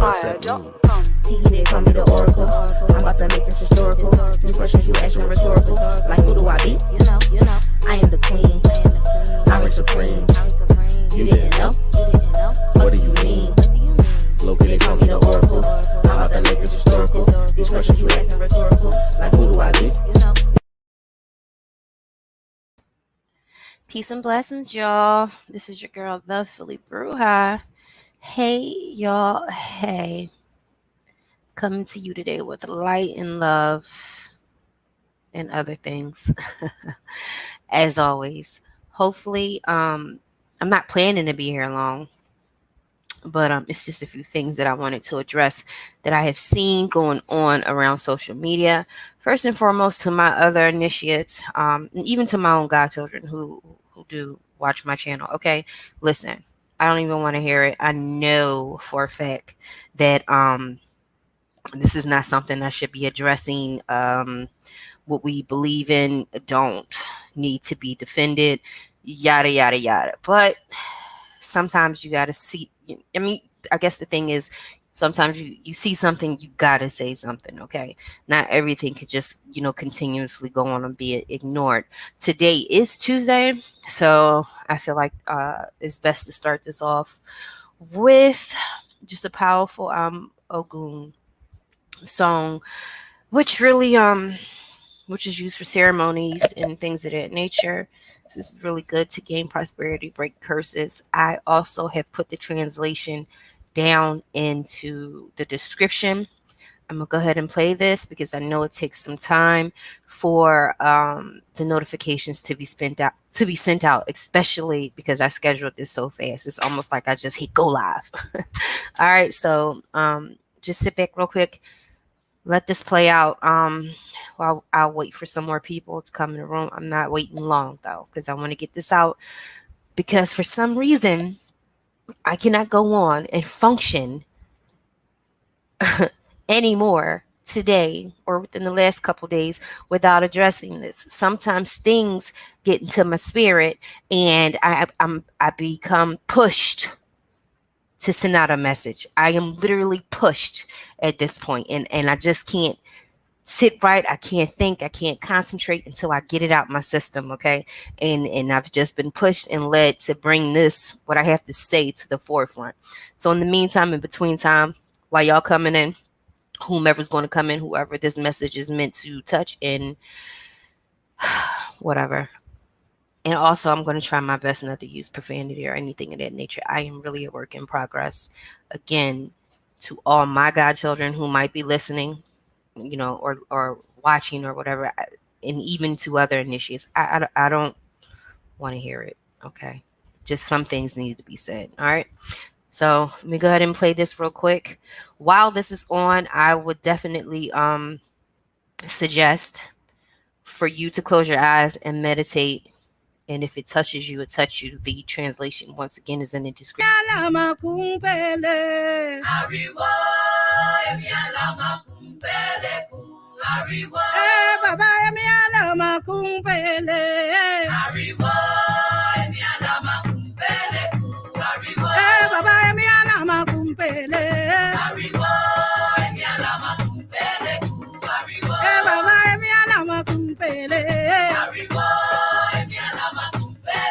They call me the oracle. I'm about to make this historical. These questions you ask me rhetorical. Like who do I be? You know. I am the queen. I'm supreme. You didn't know? What do you mean? Loki, they call me the oracle. I'm about to make this historical. These questions you ask me rhetorical. Like who do I be? You know. Peace and blessings, y'all. This is your girl, the Philly Bruja. Hey, y'all. Hey. Coming to you today with light and love and other things. As always. Hopefully, I'm not planning to be here long, but it's just a few things that I wanted to address that I have seen going on around social media. First and foremost, to my other initiates, and even to my own godchildren who do watch my channel. Okay, listen, I don't even want to hear it. I know for a fact that this is not something I should be addressing. What we believe in don't need to be defended, yada yada yada. But sometimes you gotta see. I mean, I guess the thing is, sometimes you see something, you gotta say something. Okay, not everything could just continuously go on and be ignored. Today is Tuesday, so I feel like it's best to start this off with just a powerful Ogun song, which really which is used for ceremonies and things of that nature. This is really good to gain prosperity, break curses. I also have put the translation down into the description. I'm gonna go ahead and play this because I know it takes some time for the notifications to be sent out, especially because I scheduled this so fast. It's almost like I just hit go live. All right, so just sit back real quick. Let this play out. While I'll wait for some more people to come in the room. I'm not waiting long though, because I want to get this out. Because for some reason, I cannot go on and function anymore today or within the last couple days without addressing this. Sometimes things get into my spirit, and I become pushed to send out a message. I am literally pushed at this point, and I just can't sit right. I can't think. I can't concentrate until I get it out my system. Okay. And I've just been pushed and led to bring this, what I have to say, to the forefront. So in the meantime, in between time, while y'all coming in, whomever's going to come in, whoever this message is meant to touch, and whatever. And also, I'm going to try my best not to use profanity or anything of that nature. I am really a work in progress. Again, to all my godchildren who might be listening, or watching or whatever, and even to other initiates, I don't want to hear it. Okay, just some things need to be said. All right, so let me go ahead and play this real quick. While this is on, I would definitely suggest for you to close your eyes and meditate. And if it touches you, it touches you. The translation, once again, is in the description. Ariwo, baba emi alama kumpele. Ariwo, emi alama kumpele ku. Ariwo, baba emi alama kumpele. Ariwo, emi alama kumpele ku. Ariwo, baba emi alama kumpele. Ariwo, emi alama kumpele ku.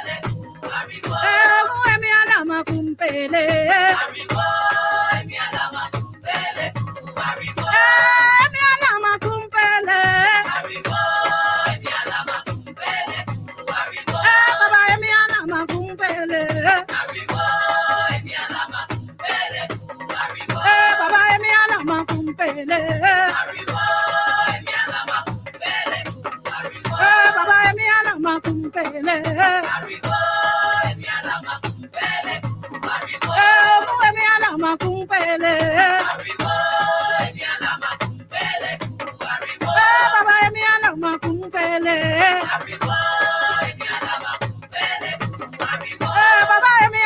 Ariwo, emi alama kumpele. Ariwo, emi alama kumpele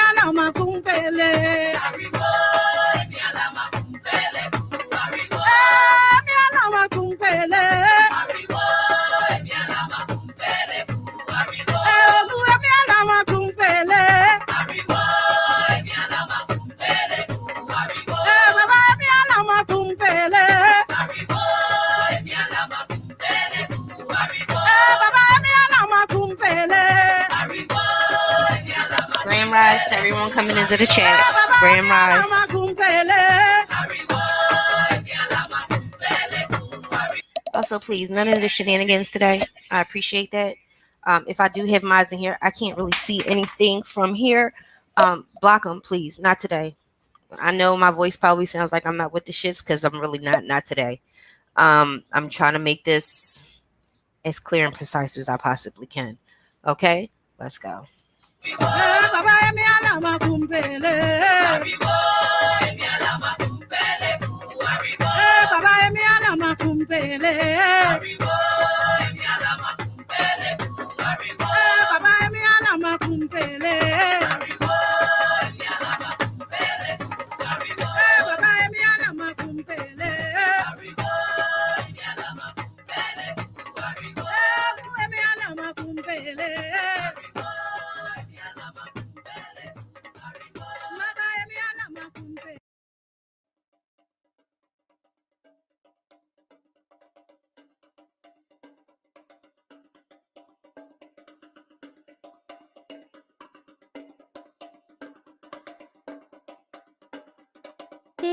ku. Ariwo. rise to everyone coming into the chat. Grand rise. Also, please, none of the shenanigans today. I appreciate that. If I do have mods in here, I can't really see anything from here. Block them, please. Not today. I know my voice probably sounds like I'm not with the shits because I'm really not. Not today. I'm trying to make this as clear and precise as I possibly can. Okay, let's go.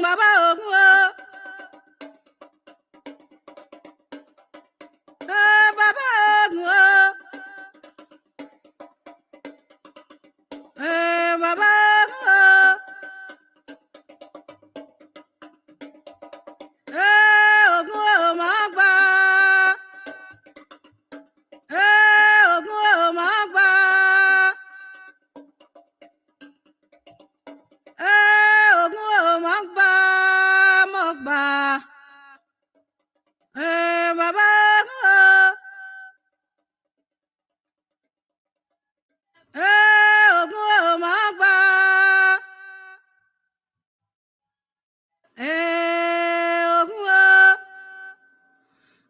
Baba Ogun, Baba Ogun, Baba Ogun, Ogun Magba, Ogun Magba, Ogun Magba, Magba, Baba Ogun, Ogun Magba,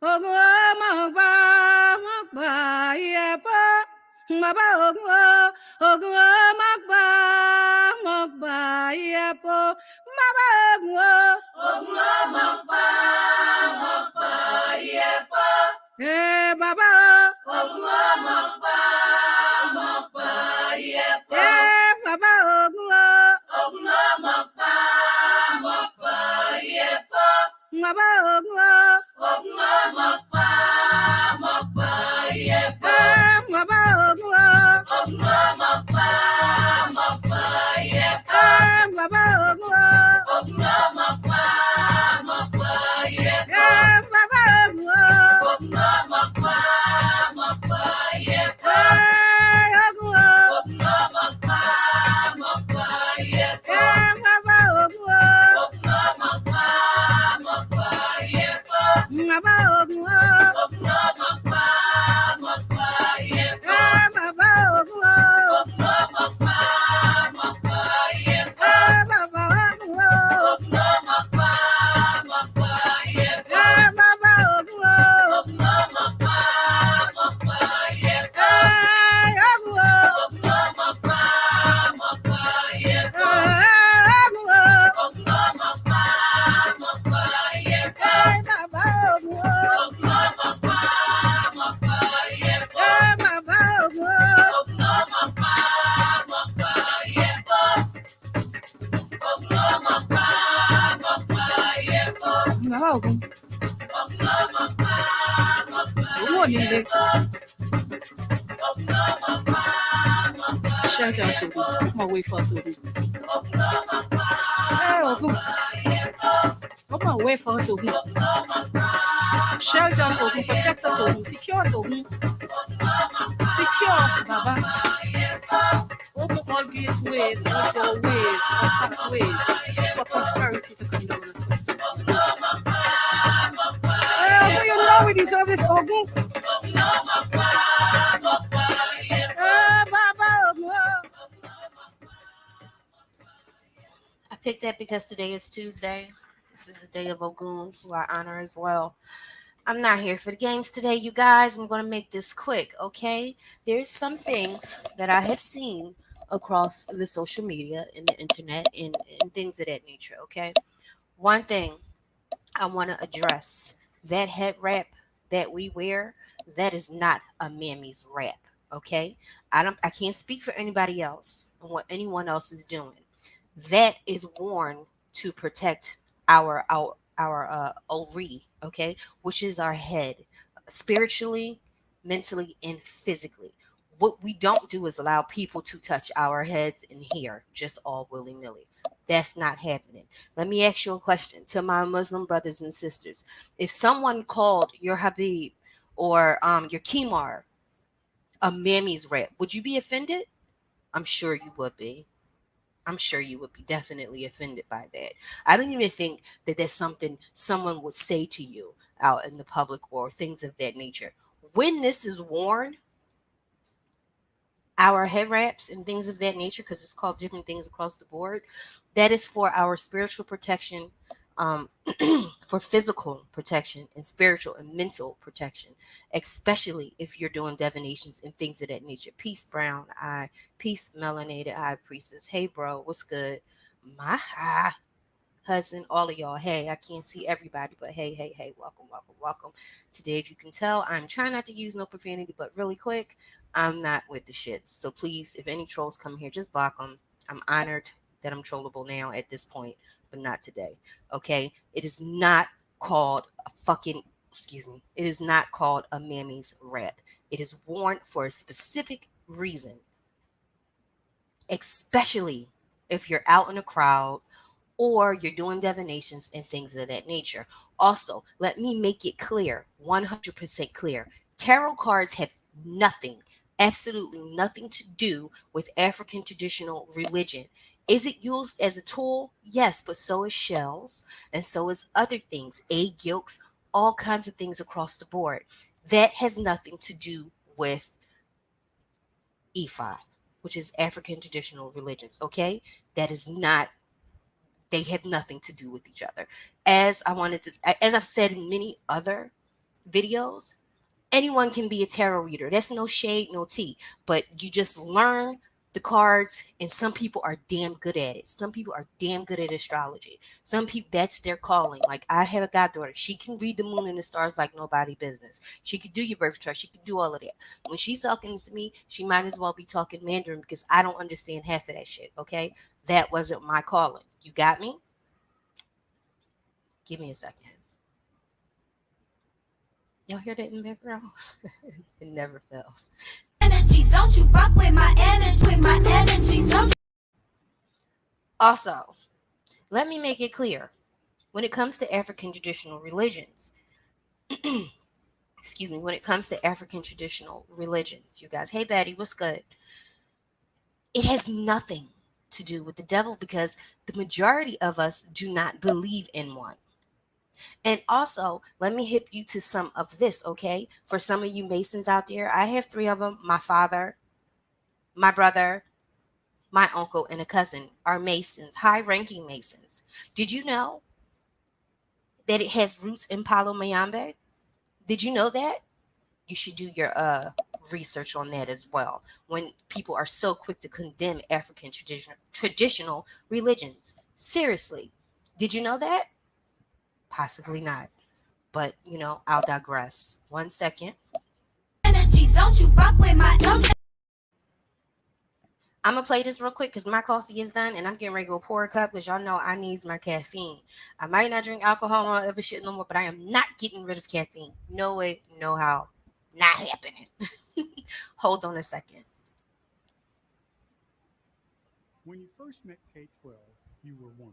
Ogun Magba, Magba, Yepa, Baba Ogun, Ogun Magba, Magba, Yepa, Baba Ogun, Ogun Magba, Magba, Yepa, Baba Ogun Magba, Magba, Yepa, Baba Ogun, Ogun Magba, Magba, Yepa, Baba Ogun, Ogun Magba, Magba, Yepa, Baba Ogun, Ogun Magba, Magba, Yepa, Baba Ogun, Ogun Magba, Magba, Yepa, Baba Ogun, Ogun Magba, Magba, Yepa, Ogun, Magba, Magba, Yepa, Baba Ogun, Ogun Magba, Magba, Yepa, Baba Ogun, Ogun Magba, Magba, Yepa, Baba Ogun, Ogun Magba, Magba, Yepa, Baba Ogun, Ogun Magba, Magba, Yepa, Baba Ogun, Ogun Magba, Magba, Yepa, Ogun, Magba, Magba, Yepa, Ogun Magba, Magba, Yepa, Baba Ogun, Ogun Magba, Magba, Yepa, Baba Ogun, Ogun Magba, Magba, Yepa, Ogun Magba, Magba, Yepa, Baba Ogun, Ogun Magba, Magba, Yepa, Ogun Magba, Magba, shout out to Ogun. Come on, wait for us, Ogun. Hey, Ogun. Come on, wait for us, Ogun. Shout out to Ogun. Protect us, Ogun. Secure us, Ogun. Secure us, Baba. Open all gateways, all doorways, all pathways for prosperity to come down as well. Hey, Ogun, you know we deserve this, Ogun. I picked that because today is Tuesday. This is the day of Ogun, who I honor as well. I'm not here for the games today, you guys. I'm going to make this quick, okay? There's some things that I have seen across the social media and the internet and things of that nature, okay? One thing I want to address, that head wrap that we wear, that is not a mammy's wrap, Okay, I can't speak for anybody else and what anyone else is doing. That is worn to protect our ori, okay, which is our head, spiritually, mentally, and physically. What we don't do is allow people to touch our heads and hair just all willy nilly. That's not happening. Let me ask you a question to my Muslim brothers and sisters. If someone called your Habib or your Kimar a mammy's rap, would you be offended? I'm sure you would be. I'm sure you would be definitely offended by that. I don't even think that that's something someone would say to you out in the public or things of that nature. When this is worn, our head wraps and things of that nature, because it's called different things across the board, that is for our spiritual protection, um, for physical protection and spiritual and mental protection, especially if you're doing divinations and things of that nature. Peace, brown eye. Peace, melanated eye priestess. Hey, bro, what's good? My husband, all of y'all. Hey, I can't see everybody, but hey, hey, hey, welcome, welcome, welcome. Today, if you can tell, I'm trying not to use no profanity, but really quick, I'm not with the shits. So please, if any trolls come here, just block them. I'm honored that I'm trollable now at this point, but not today. Okay? It is not called a fucking, excuse me, it is not called a mammy's rap. It is worn for a specific reason, especially if you're out in a crowd or you're doing divinations and things of that nature. Also, let me make it clear, 100% clear. Tarot cards have nothing, absolutely nothing to do with African traditional religion. Is it used as a tool? Yes, but so is shells and so is other things, egg yolks, all kinds of things across the board. That has nothing to do with Ifa, which is African traditional religions, okay? That is not, they have nothing to do with each other. As I've said in many other videos, anyone can be a tarot reader. That's no shade, no tea, but you just learn the cards, and some people are damn good at it. Some people are damn good at astrology. Some people, that's their calling. Like, I have a goddaughter. She can read the moon and the stars like nobody business. She could do your birth chart. She could do all of that. When she's talking to me, she might as well be talking Mandarin because I don't understand half of that shit, okay? That wasn't my calling. You got me? Give me a second. Y'all hear that in the background? It never fails. Energy, don't you fuck with my energy, don't you. Also, let me make it clear. When it comes to African traditional religions, excuse me, when it comes to African traditional religions, you guys, hey Betty, what's good? It has nothing to do with the devil because the majority of us do not believe in one. And also, let me hip you to some of this, okay? For some of you Masons out there, I have 3 of them. My father, my brother, my uncle, and a cousin are Masons, high-ranking Masons. Did you know that it has roots in Palo Mayombe? Did you know that? You should do your research on that as well. When people are so quick to condemn African traditional religions. Seriously. Did you know that? Possibly not. But, I'll digress. 1 second. Energy, don't you fuck with my I'm going to play this real quick because my coffee is done and I'm getting ready to go pour a cup because y'all know I need my caffeine. I might not drink alcohol or other shit no more, but I am not getting rid of caffeine. No way, no how. Not happening. Hold on a second. When you first met K-12, you were 1.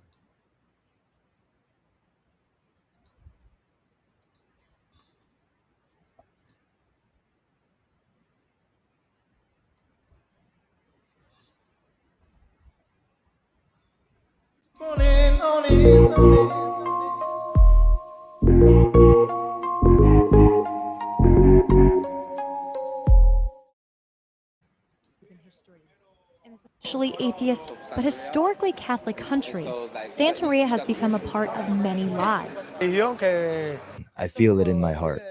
Essentially atheist, but historically Catholic country, Santeria has become a part of many lives. I feel it in my heart.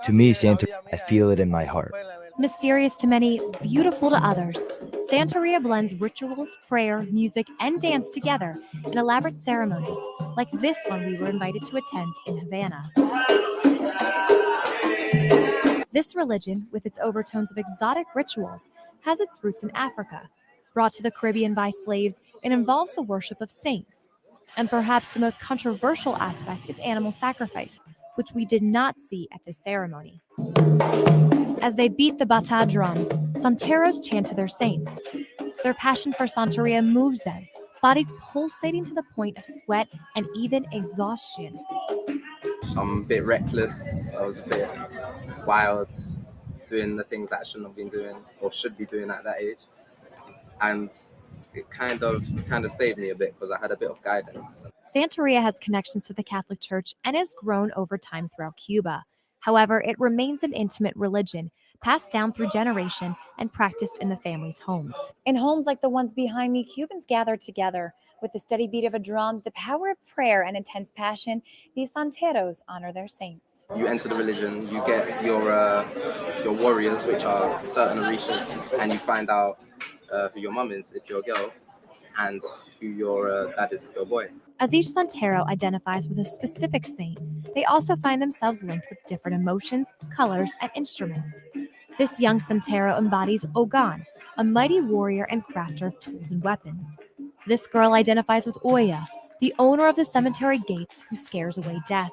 To me, I feel it in my heart. Mysterious to many, beautiful to others, Santeria blends rituals, prayer, music, and dance together in elaborate ceremonies, like this one we were invited to attend in Havana. This religion, with its overtones of exotic rituals, has its roots in Africa. Brought to the Caribbean by slaves, it involves the worship of saints. And perhaps the most controversial aspect is animal sacrifice, which we did not see at this ceremony. As they beat the bata drums, santeros chant to their saints. Their passion for Santeria moves them, bodies pulsating to the point of sweat and even exhaustion. I'm a bit reckless. I was a bit wild, doing the things that I shouldn't have been doing or should be doing at that age. And it kind of saved me a bit because I had a bit of guidance. Santeria has connections to the Catholic Church and has grown over time throughout Cuba. However, it remains an intimate religion, passed down through generation and practiced in the family's homes. In homes like the ones behind me, Cubans gather together. With the steady beat of a drum, the power of prayer, and intense passion, these santeros honor their saints. You enter the religion, you get your warriors, which are certain orishas, and you find out who your mum is if you're a girl, and who your dad is if you're a boy. As each santero identifies with a specific saint, they also find themselves linked with different emotions, colors, and instruments. This young santero embodies Ogun, a mighty warrior and crafter of tools and weapons. This girl identifies with Oya, the owner of the cemetery gates who scares away death.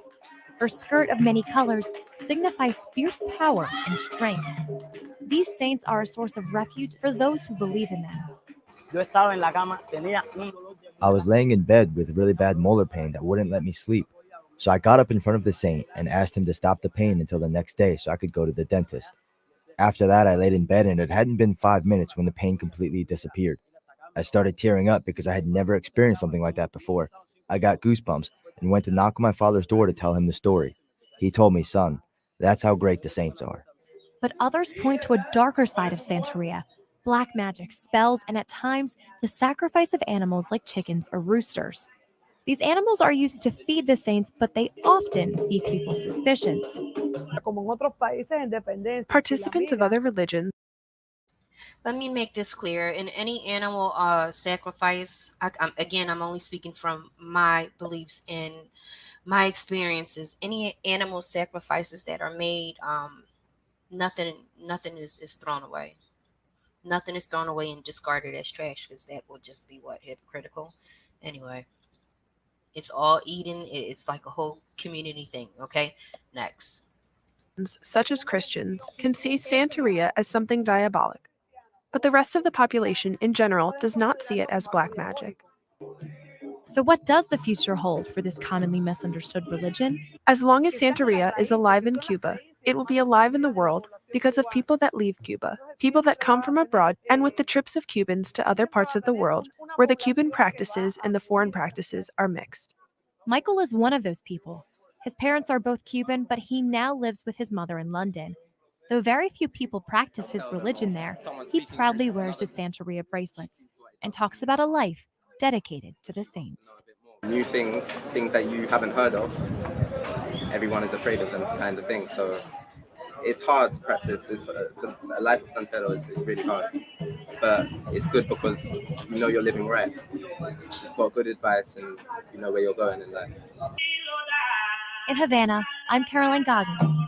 Her skirt of many colors signifies fierce power and strength. These saints are a source of refuge for those who believe in them. I was laying in bed with really bad molar pain that wouldn't let me sleep. So I got up in front of the saint and asked him to stop the pain until the next day so I could go to the dentist. After that, I laid in bed and it hadn't been 5 minutes when the pain completely disappeared. I started tearing up because I had never experienced something like that before. I got goosebumps and went to knock on my father's door to tell him the story. He told me, "Son, that's how great the saints are." But others point to a darker side of Santeria: black magic, spells, and at times the sacrifice of animals like chickens or roosters. These animals are used to feed the saints, but they often feed people's suspicions. Participants of other religions Let me make this clear. In any animal sacrifice, I'm only speaking from my beliefs and my experiences. Any animal sacrifices that are made, nothing is thrown away. Nothing is thrown away and discarded as trash because that would just be what, hypocritical. Anyway, it's all eaten. It's like a whole community thing. Okay, next. such as Christians, can see Santeria as something diabolic, but the rest of the population in general does not see it as black magic. So, what does the future hold for this commonly misunderstood religion? As long as Santeria is alive in Cuba, it will be alive in the world because of people that leave Cuba, people that come from abroad, and with the trips of Cubans to other parts of the world where the Cuban practices and the foreign practices are mixed. Michael is one of those people. His parents are both Cuban, but he now lives with his mother in London. Though very few people practice his religion there, he proudly wears his Santeria bracelets and talks about a life dedicated to the saints. New things that you haven't heard of, everyone is afraid of them kind of thing. So it's hard to practice. A life of Santero is really hard. But it's good because you know you're living right. You've got good advice and you know where you're going in life. In Havana, I'm Caroline Goggin.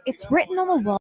It's written on the wall.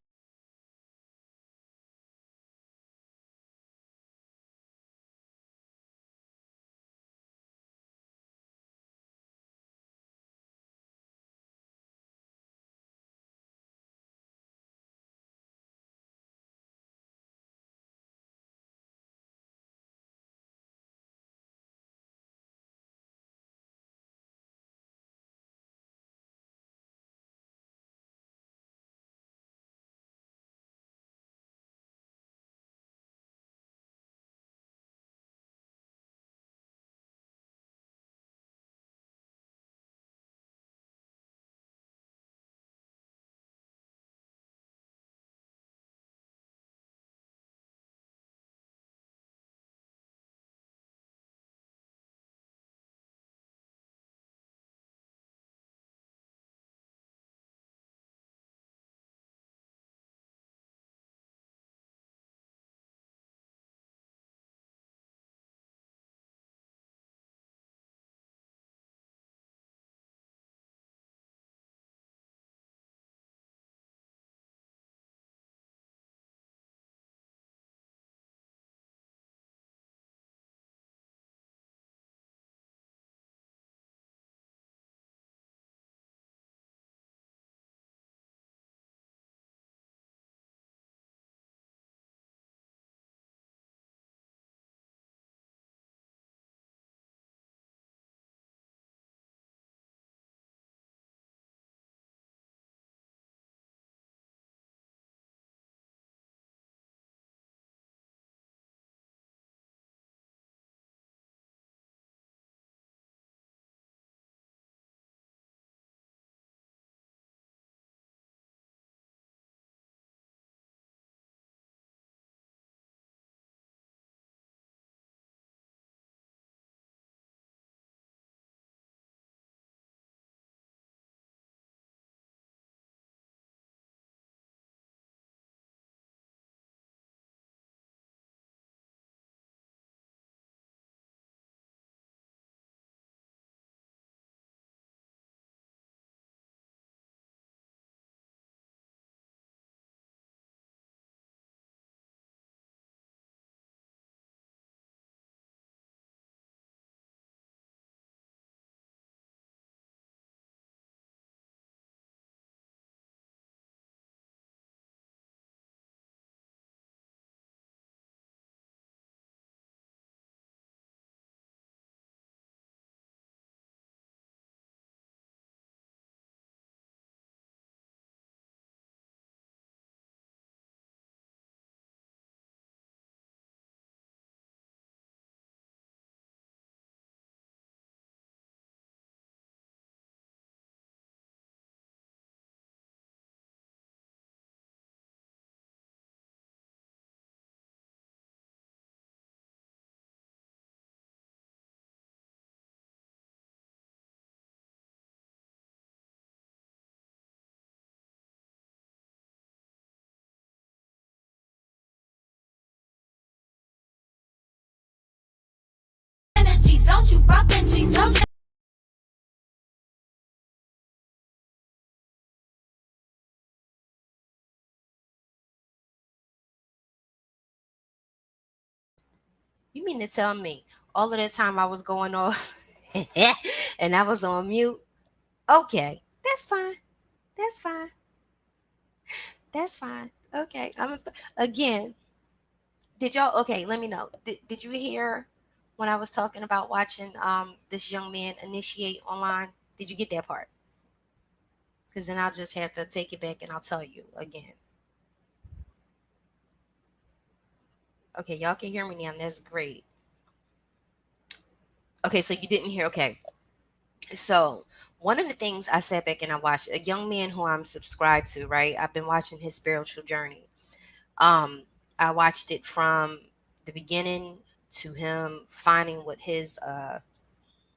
don't you fucking cheat, don't you? You mean to tell me all of that time I was going off and I was on mute? Okay, that's fine. That's fine. That's fine. Okay, again. Did y'all? Okay, let me know. Did you hear when I was talking about watching this young man initiate online? Did you get that part? Because then I'll just have to take it back and I'll tell you again. Okay, y'all can hear me now. And that's great. Okay, so you didn't hear. Okay, so one of the things I sat back and I watched a young man who I'm subscribed to. Right, I've been watching his spiritual journey. Um, I watched it from the beginning to him finding what his all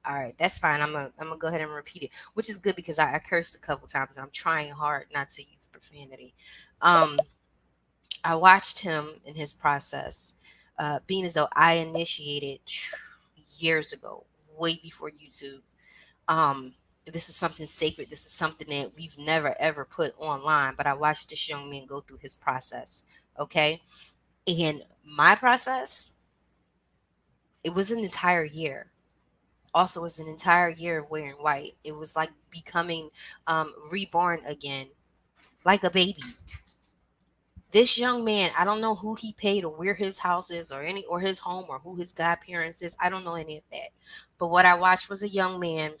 right, that's fine. I'm gonna go ahead and repeat it, which is good because I cursed a couple times and I'm trying hard not to use profanity. Um, I watched him in his process, being as though I initiated years ago, way before YouTube. This is something sacred. This is something that we've never ever put online. But I watched this young man go through his process. Okay, and my process, it was an entire year. Also, was an entire year of wearing white. It was like becoming reborn again, like a baby. This young man, I don't know who he paid or where his house is or any or his home or who his godparents is. I don't know any of that. But what I watched was a young man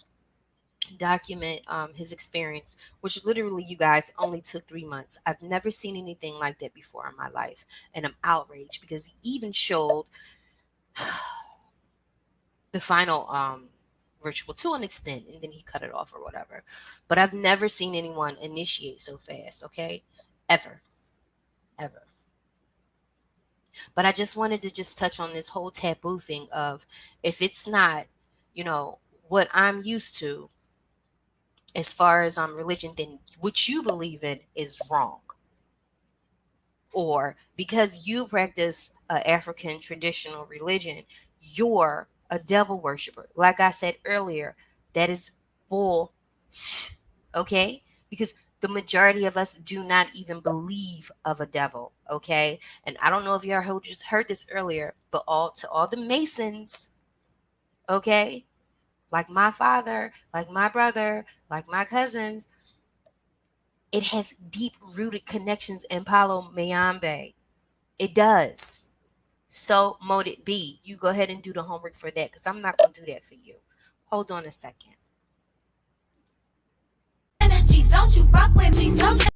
document his experience, which literally, you guys, only took 3 months. I've never seen anything like that before in my life, and I'm outraged because he even showed the final ritual to an extent, and then he cut it off or whatever. But I've never seen anyone initiate so fast. Okay, ever, ever. But I just wanted to just touch on this whole taboo thing of, if it's not, what I'm used to as far as religion, then what you believe in is wrong. Or because you practice African traditional religion, you're a devil worshiper. Like I said earlier, that is bull. Okay? Because the majority of us do not even believe of a devil. Okay? And I don't know if y'all just heard this earlier, but all the Masons, okay? Like my father, like my brother, like my cousins, it has deep rooted connections in Palo Mayambe. It does. So mote it be. You go ahead and do the homework for that because I'm not going to do that for you. Hold on a second. Energy, don't you fuck with me, don't you?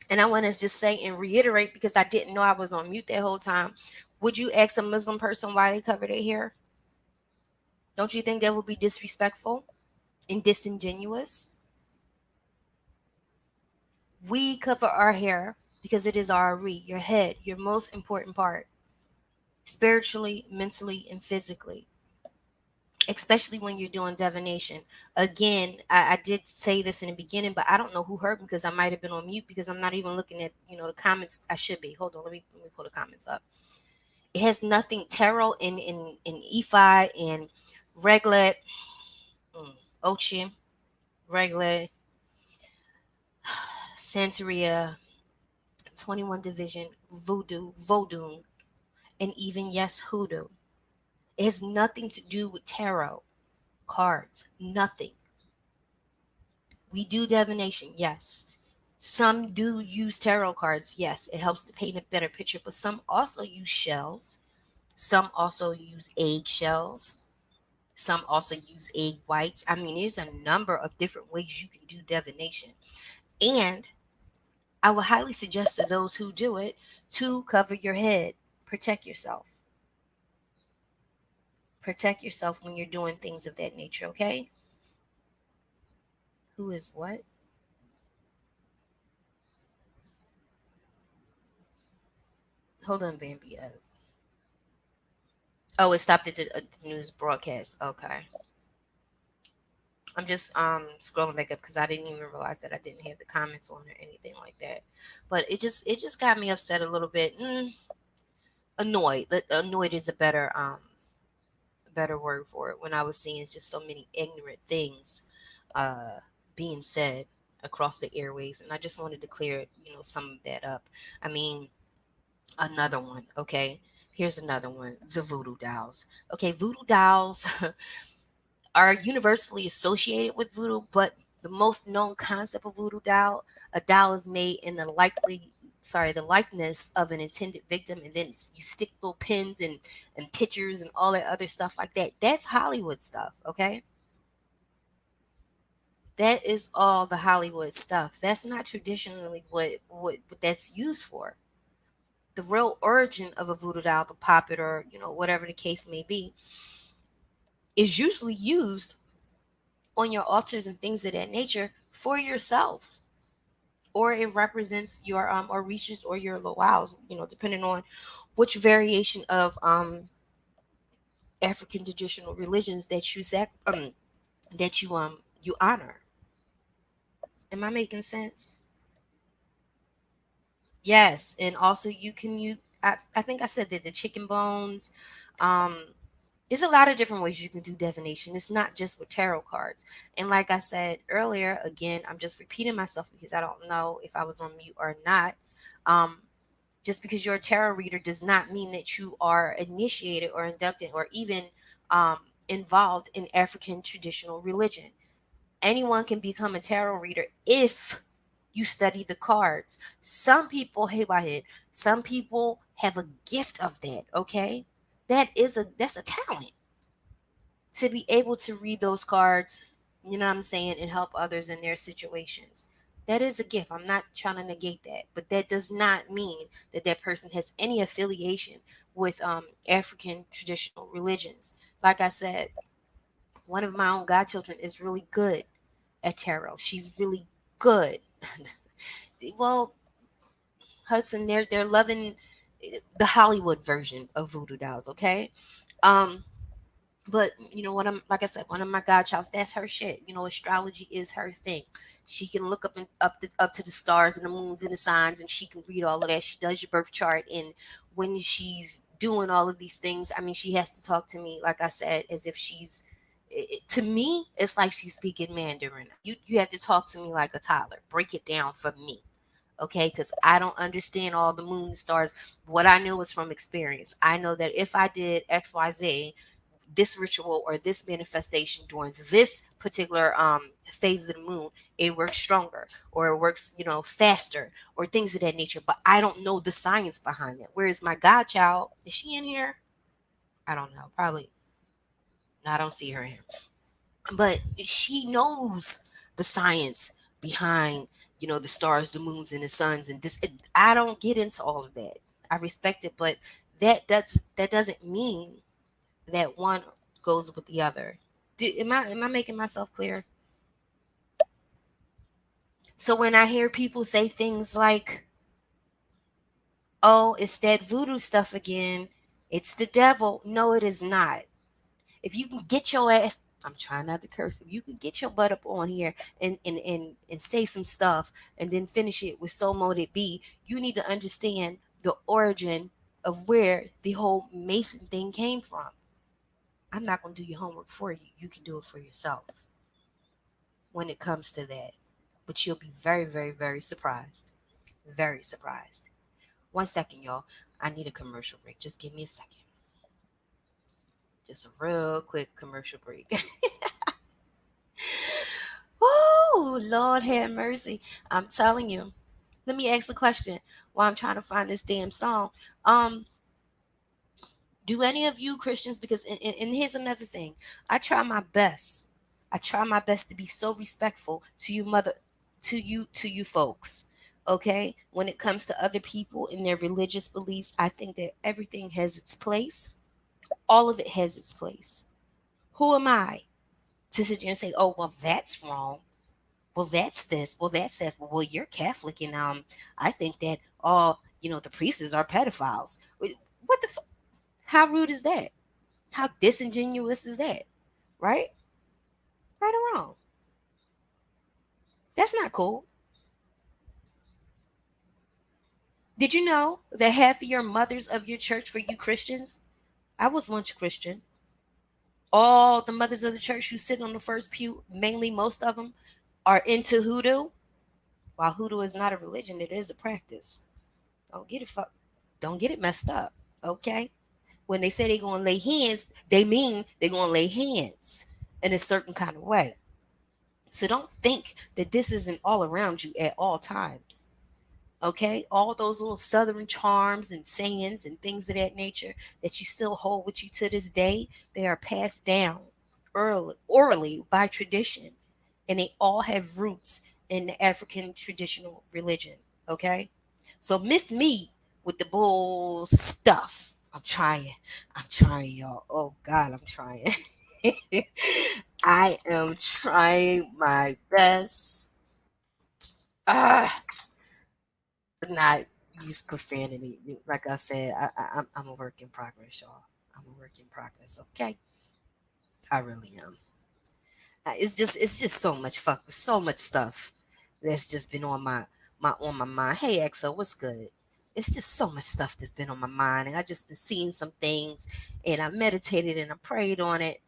And I want to just say and reiterate, because I didn't know I was on mute that whole time. Would you ask a Muslim person why they cover their hair? Don't you think that would be disrespectful and disingenuous? We cover our hair because it is our your head, your most important part, spiritually, mentally, and physically, especially when you're doing divination. Again, I did say this in the beginning, but I don't know who heard me because I might have been on mute because I'm not even looking at the comments. I should be. Hold on, let me pull the comments up. It has nothing tarot in Ephi and Reglet, Ochi, Reglet, Santeria, 21 Division, Voodoo, Vodun, and even yes, Hoodoo. It has nothing to do with tarot cards. Nothing. We do divination, yes. Some do use tarot cards, yes. It helps to paint a better picture, but some also use shells. Some also use egg shells. Some also use egg whites. I mean, there's a number of different ways you can do divination. And I would highly suggest to those who do it to cover your head. Protect yourself. Protect yourself when you're doing things of that nature, okay? Who is what? Hold on, Bambi. Oh, it stopped at the news broadcast. Okay. I'm just scrolling back up because I didn't even realize that I didn't have the comments on or anything like that. But it just got me upset a little bit. Annoyed. Annoyed is a better word for it when I was seeing just so many ignorant things uh, being said across the airways, and I just wanted to clear some of that up. I mean, another one. Okay, here's another one: the voodoo dolls. Okay, voodoo dolls are universally associated with voodoo, but the most known concept of voodoo doll, a doll is made in the likeness of an intended victim, and then you stick little pins and pictures and all that other stuff like that. That's Hollywood stuff, okay? That is all the Hollywood stuff. That's not traditionally what that's used for. The real origin of a voodoo doll, the puppet, or whatever the case may be, is usually used on your altars and things of that nature for yourself, or it represents your or reaches or your lowals, depending on which variation of African traditional religions that you honor. Am I making sense? Yes. And also you can use, I think I said that the chicken bones, um there's a lot of different ways you can do divination. It's not just with tarot cards. And like I said earlier, again, I'm just repeating myself because I don't know if I was on mute or not. Um, just because you're a tarot reader does not mean that you are initiated or inducted or even um, involved in African traditional religion. Anyone can become a tarot reader if you study the cards. Some people, hey, by head, some people have a gift of that. Okay, that's a talent to be able to read those cards, what I'm saying, and help others in their situations. That is a gift. I'm not trying to negate that, but that does not mean that that person has any affiliation with African traditional religions. Like I said, one of my own godchildren is really good at tarot. She's really good. Well, Hudson, they're loving the Hollywood version of voodoo dolls. Okay, um, but what I'm like I said, one of my godchilds, that's her shit. Astrology is her thing. She can look up and up to the stars and the moons and the signs, and she can read all of that. She does your birth chart, and when she's doing all of these things, I mean, she has to talk to me, like I said, as if to me, it's like she's speaking Mandarin. You have to talk to me like a toddler. Break it down for me, okay? Because I don't understand all the moon and stars. What I know is from experience. I know that if I did XYZ, this ritual or this manifestation during this particular phase of the moon, it works stronger or it works faster or things of that nature, but I don't know the science behind it. Whereas my godchild, is she in here? I don't know, probably. No, I don't see her here, but she knows the science behind the stars, the moons, and the suns, and I don't get into all of that. I respect it, but that doesn't mean that one goes with the other. Am I making myself clear? So when I hear people say things like, "Oh, it's that voodoo stuff again. It's the devil." No, it is not. If you can get your ass, I'm trying not to curse. If you can get your butt up on here and say some stuff and then finish it with "so mote it be," you need to understand the origin of where the whole Mason thing came from. I'm not going to do your homework for you. You can do it for yourself when it comes to that. But you'll be very, very, very surprised. Very surprised. 1 second, y'all. I need a commercial break. Just give me a second. Just a real quick commercial break. Oh, Lord have mercy. I'm telling you. Let me ask the question while I'm trying to find this damn song. Um, do any of you Christians, because and here's another thing. I try my best. I try my best to be so respectful to you to you folks. Okay? When it comes to other people and their religious beliefs, I think that everything has its place. All of it has its place. Who am I to sit there and say, "Oh, well, that's wrong. Well, that's this. Well, that's that. Well, you're Catholic, and I think that all the priests are pedophiles." What the? How rude is that? How disingenuous is that? Right? Right or wrong? That's not cool. Did you know that half of your mothers of your church, for you Christians, I was once Christian. All the mothers of the church who sit on the first pew, mainly most of them, are into hoodoo. While hoodoo is not a religion, it is a practice. Don't get it don't get it messed up. Okay? When they say they're gonna lay hands, they mean they're gonna lay hands in a certain kind of way. So don't think that this isn't all around you at all times. Okay, all those little southern charms and sayings and things of that nature that you still hold with you to this day, they are passed down orally by tradition, and they all have roots in the African traditional religion. Okay, so miss me with the bull stuff. I'm trying, y'all. Oh God, I'm trying. I am trying my best. Ah, not use profanity. Like I said, I'm a work in progress, y'all. I'm a work in progress. Okay, I really am. It's just so much stuff that's just been on my mind. Hey, EXO, what's good? It's just so much stuff that's been on my mind, and I just been seeing some things, and I meditated and I prayed on it,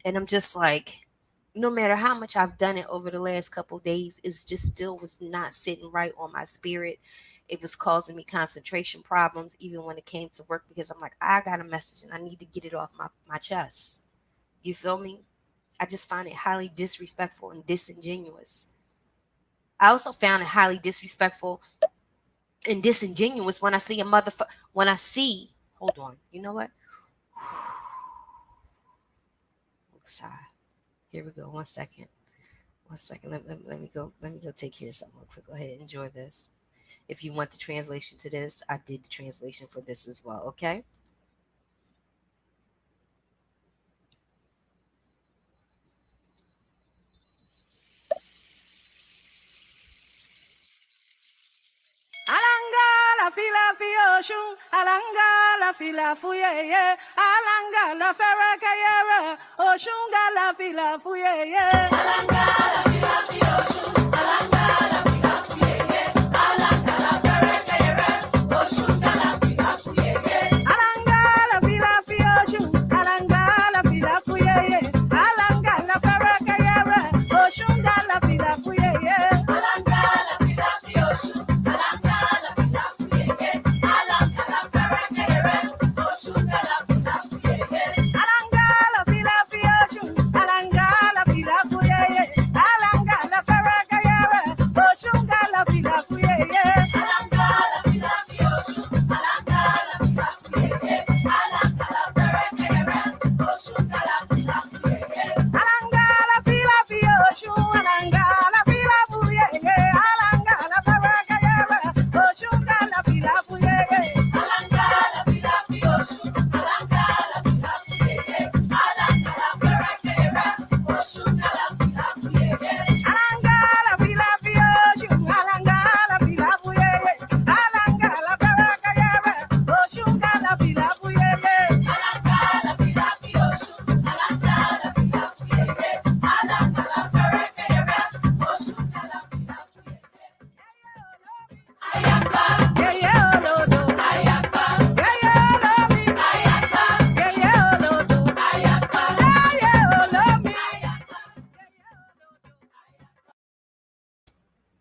and I'm just like, no matter how much I've done it over the last couple days, it's just still was not sitting right on my spirit. It was causing me concentration problems, even when it came to work, because I'm like, I got a message and I need to get it off my chest. You feel me? I just find it highly disrespectful and disingenuous. I also found it highly disrespectful and disingenuous when I see a motherfucker. When I see, hold on, you know what? Sigh. Here we go. 1 second. 1 second. Let me go. Let me go take care of something real quick. Go ahead. Enjoy this. If you want the translation to this, I did the translation for this as well. Okay. Alanga la fila fi oshun, alanga la fila fuyeye, alanga la fereka yere, oshunga la fila fuyeye. Alanga la fila fi oshun, alanga la fila fuyeye, alanga la fereka yere, oshunga la fila fuyeye. Alanga la fila fi oshun, alanga la fila fuyeye, alanga la fereka yere, oshunga la fila fuyeye. Alanga la fila fi oshun.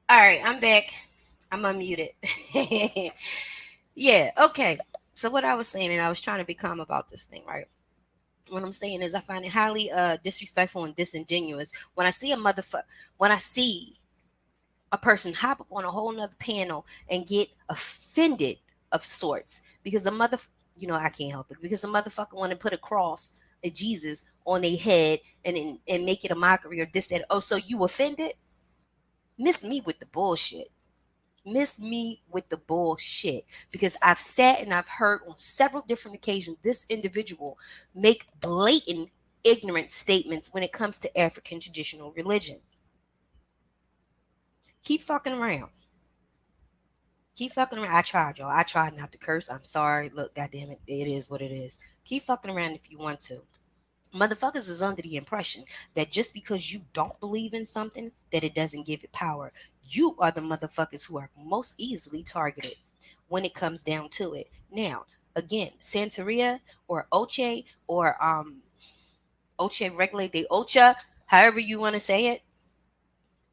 All right, I'm back. I'm unmuted. Yeah, okay. So what I was saying, and I was trying to be calm about this thing, right? What I'm saying is I find it highly disrespectful and disingenuous when I see a person hop up on a whole nother panel and get offended of sorts because I can't help it, because a motherfucker want to put a cross of Jesus on their head and make it a mockery or this that. Oh, so you offended? Miss me with the bullshit. Miss me with the bullshit, because I've sat and I've heard on several different occasions this individual make blatant ignorant statements when it comes to African traditional religion. Keep fucking around. Keep fucking around. I tried, y'all. I tried not to curse. I'm sorry. Look, goddamn it, it is what it is. Keep fucking around if you want to. Motherfuckers is under the impression that just because you don't believe in something, that it doesn't give it power. You are the motherfuckers who are most easily targeted when it comes down to it. Now, again, Santeria or Oche or Oche regulate de Ocha, however you want to say it.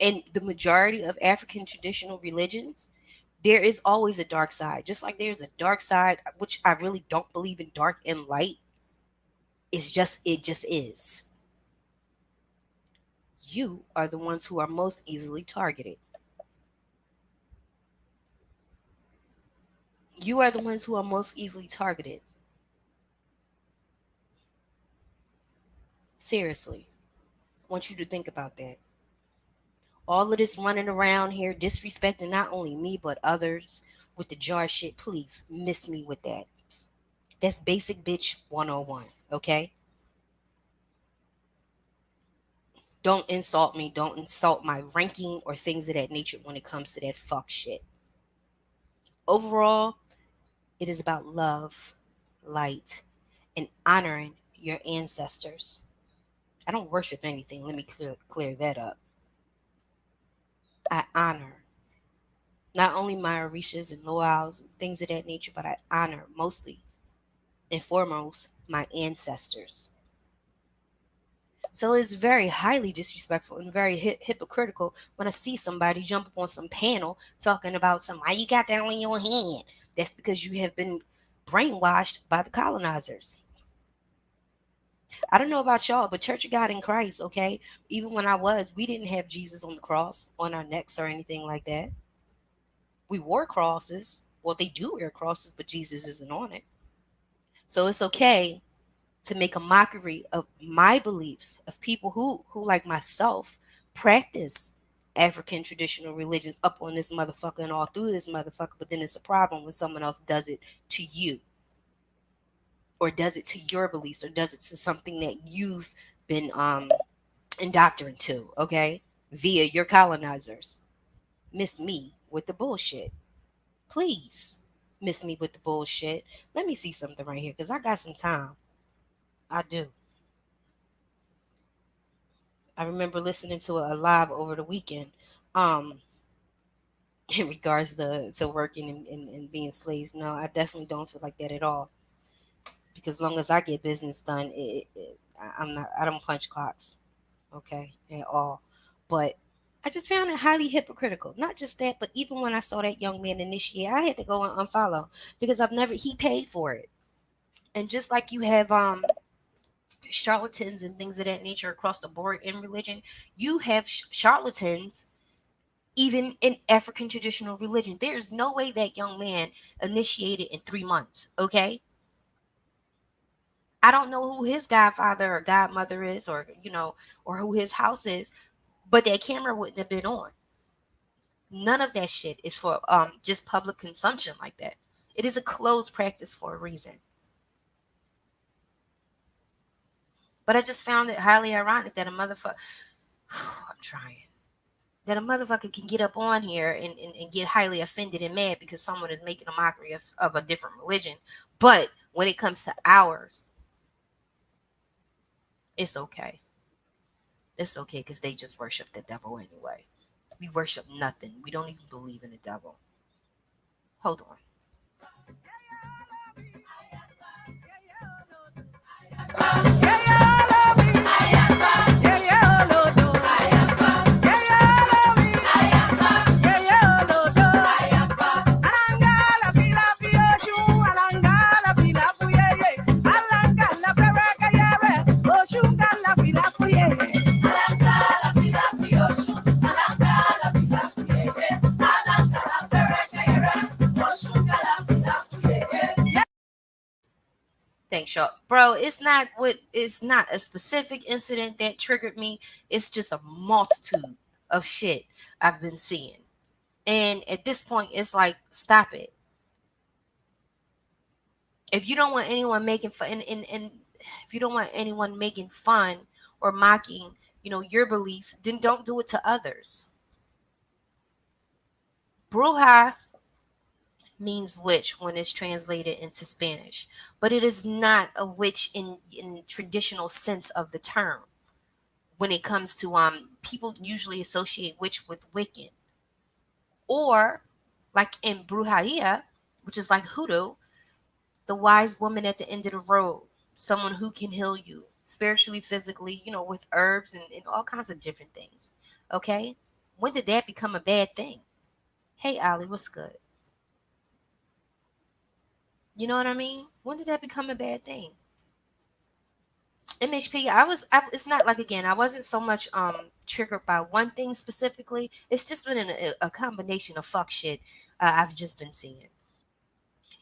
In the majority of African traditional religions, there is always a dark side. Just like there's a dark side, which I really don't believe in dark and light. It just is. You are the ones who are most easily targeted. You are the ones who are most easily targeted. Seriously. I want you to think about that. All of this running around here disrespecting not only me but others with the jar shit, please miss me with that. That's basic bitch 101, okay? Don't insult me. Don't insult my ranking or things of that nature when it comes to that fuck shit. Overall, it is about love, light, and honoring your ancestors. I don't worship anything. Let me clear that up. I honor not only my Orishas and Loals and things of that nature, but I honor mostly and foremost my ancestors. So it's very highly disrespectful and very hypocritical when I see somebody jump up on some panel talking about why you got that on your hand. That's because you have been brainwashed by the colonizers. I don't know about y'all, but Church of God in Christ, okay? Even when we didn't have Jesus on the cross on our necks or anything like that. We wore crosses. Well, they do wear crosses, but Jesus isn't on it. So it's okay to make a mockery of my beliefs of people who like myself practice African traditional religions up on this motherfucker and all through this motherfucker, but then it's a problem when someone else does it to you or does it to your beliefs or does it to something that you've been indoctrinated to, okay, via your colonizers. Miss me with the bullshit, please. Miss me with the bullshit. Let me see something right here because I got some time. I do. I remember listening to a live over the weekend, um, in regards to working and being slaves. No, I definitely don't feel like that at all. Because as long as I get business done, I don't punch clocks, okay, at all. But I just found it highly hypocritical. Not just that, but even when I saw that young man initiate, I had to go and unfollow because he paid for it. And just like you have charlatans and things of that nature across the board in religion, you have charlatans even in African traditional religion. There's no way that young man initiated in 3 months, okay? I don't know who his godfather or godmother is or who his house is, but that camera wouldn't have been on. None of that shit is for just public consumption like that. It is a closed practice for a reason. But I just found it highly ironic that a motherfucker I'm trying. That a motherfucker can get up on here and get highly offended and mad because someone is making a mockery of a different religion. But when it comes to ours, it's okay. It's okay because they just worship the devil anyway. We worship nothing. We don't even believe in the devil. Hold on. Thanks, y'all. Bro, it's not a specific incident that triggered me. It's just a multitude of shit I've been seeing. And at this point, it's like, stop it. If you don't want anyone making fun and if you don't want anyone making fun or mocking, your beliefs, then don't do it to others. Bruja means witch when it's translated into Spanish, but it is not a witch in traditional sense of the term. When it comes to people usually associate witch with wicked, or like in brujeria, which is like hoodoo, the wise woman at the end of the road, someone who can heal you, spiritually, physically, with herbs and all kinds of different things. Okay? When did that become a bad thing? Hey, Ali, what's good? You know what I mean? When did that become a bad thing? MHP, it's not like, again, I wasn't so much triggered by one thing specifically. It's just been a combination of fuck shit I've just been seeing.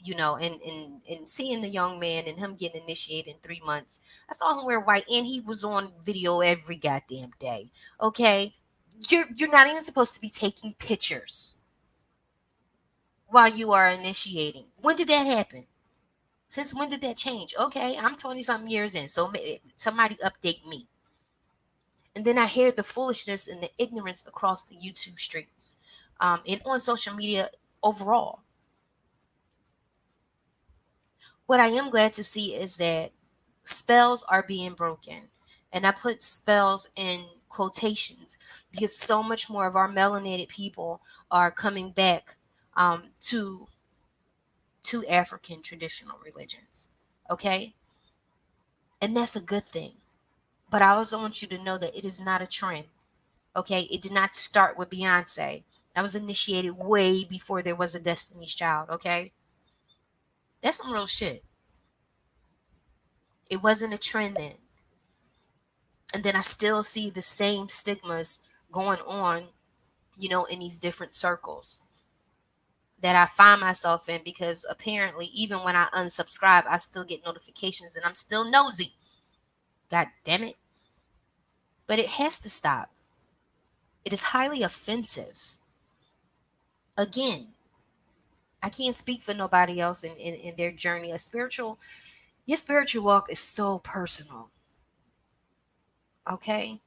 And seeing the young man and him getting initiated in 3 months. I saw him wear white and he was on video every goddamn day. Okay? You're not even supposed to be taking pictures while you are initiating. When did that happen? Since when did that change? Okay, I'm 20 something years in, so somebody update me. And then I hear the foolishness and the ignorance across the YouTube streets, and on social media overall. What I am glad to see is that spells are being broken. And I put spells in quotations because so much more of our melanated people are coming back to African traditional religions. Okay? And that's a good thing. But I also want you to know that it is not a trend. Okay? It did not start with Beyonce. That was initiated way before there was a Destiny's Child. Okay? That's some real shit. It wasn't a trend then. And then I still see the same stigmas going on, in these different circles that I find myself in, because apparently even when I unsubscribe, I still get notifications and I'm still nosy. God damn it. But it has to stop. It is highly offensive. Again, I can't speak for nobody else in their journey. Your spiritual walk is so personal. Okay?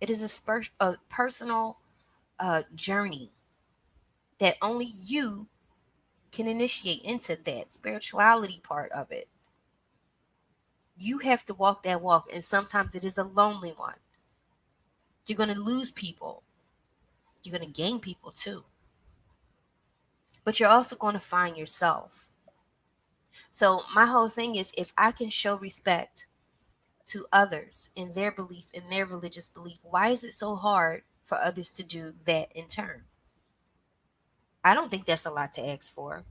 It is a personal journey that only you can initiate into that spirituality part of it. You have to walk that walk, and sometimes it is a lonely one. You're going to lose people. You're going to gain people too. But you're also going to find yourself. So my whole thing is, if I can show respect to others in their belief, in their religious belief, why is it so hard for others to do that in turn? I don't think that's a lot to ask for.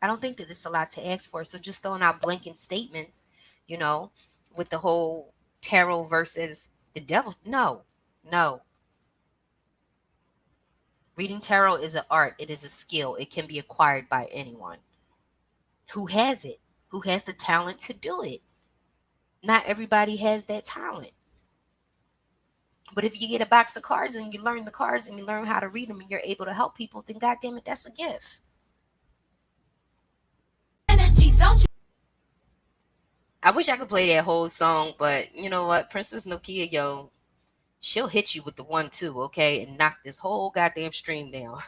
I don't think that it's a lot to ask for. So just throwing out blanket statements, with the whole tarot versus the devil. No, no. Reading tarot is an art. It is a skill. It can be acquired by anyone who has it, who has the talent to do it. Not everybody has that talent. But if you get a box of cards and you learn the cards and you learn how to read them and you're able to help people, then goddamn it, that's a gift. Energy, don't you? I wish I could play that whole song, but you know what? Princess Nokia, yo, she'll hit you with the 1-2, okay, and knock this whole goddamn stream down.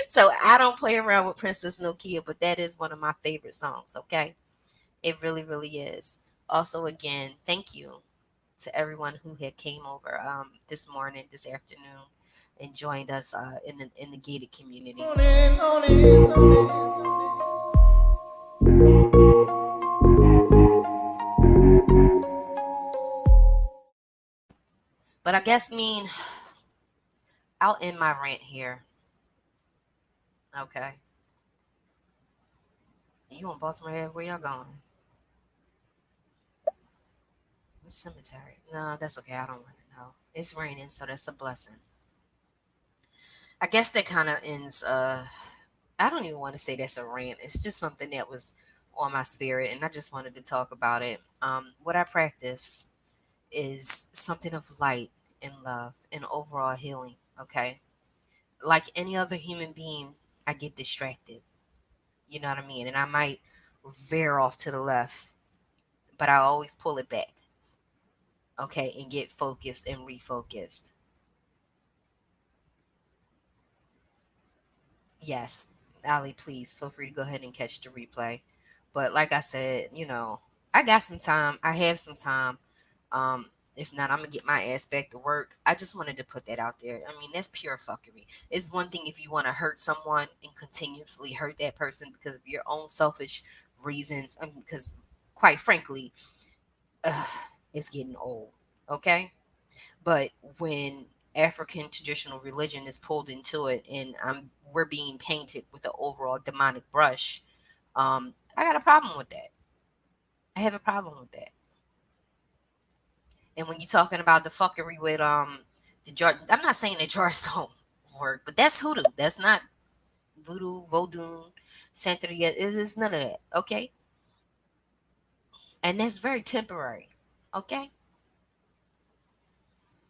So I don't play around with Princess Nokia, but that is one of my favorite songs, okay? It really, really is. Also, again, thank you to everyone who had came over this morning, this afternoon, and joined us in the gated community. But I guess, I'll end my rant here. Okay. You in Baltimore Ave? Where y'all going? Which cemetery? No, that's okay. I don't want to know. It's raining, so that's a blessing. I guess that kind of ends. I don't even want to say that's a rant. It's just something that was on my spirit, and I just wanted to talk about it. What I practice is something of light and love and overall healing. Okay, like any other human being, I get distracted. You know what I mean? And I might veer off to the left, but I always pull it back. Okay, and get focused and refocused. Yes, Ali, please feel free to go ahead and catch the replay. But like I said, I got some time. I have some time. Um, if not, I'm gonna get my ass back to work. I just wanted to put that out there. I mean, that's pure fuckery. It's one thing if you want to hurt someone and continuously hurt that person because of your own selfish reasons, because quite frankly, it's getting old. Okay, but when African traditional religion is pulled into it, and we're being painted with an overall demonic brush, I got a problem with that. I have a problem with that. And when you're talking about the fuckery with the jar, I'm not saying that jars don't work, but that's hoodoo. That's not voodoo, vodou, santeria. It's none of that. Okay, and that's very temporary. Okay,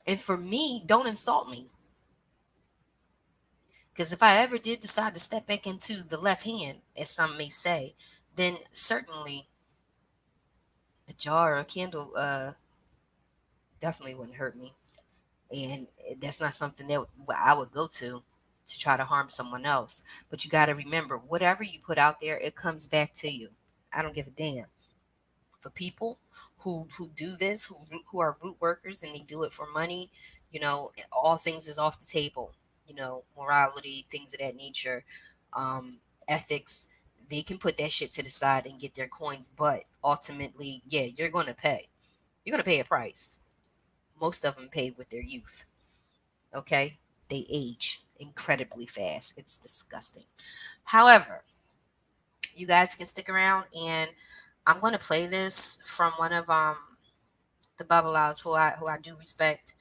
and for me, don't insult me. Because if I ever did decide to step back into the left hand, as some may say, then certainly a jar or a candle definitely wouldn't hurt me. And that's not something that I would go to try to harm someone else. But you got to remember, whatever you put out there, it comes back to you. I don't give a damn. For people who do this, who are root workers and they do it for money, all things is off the table. Morality, things of that nature, ethics. They can put that shit to the side and get their coins, but ultimately, yeah, you're gonna pay. You're gonna pay a price. Most of them pay with their youth. Okay, they age incredibly fast. It's disgusting. However, you guys can stick around, and I'm going to play this from one of the babalas who I do respect.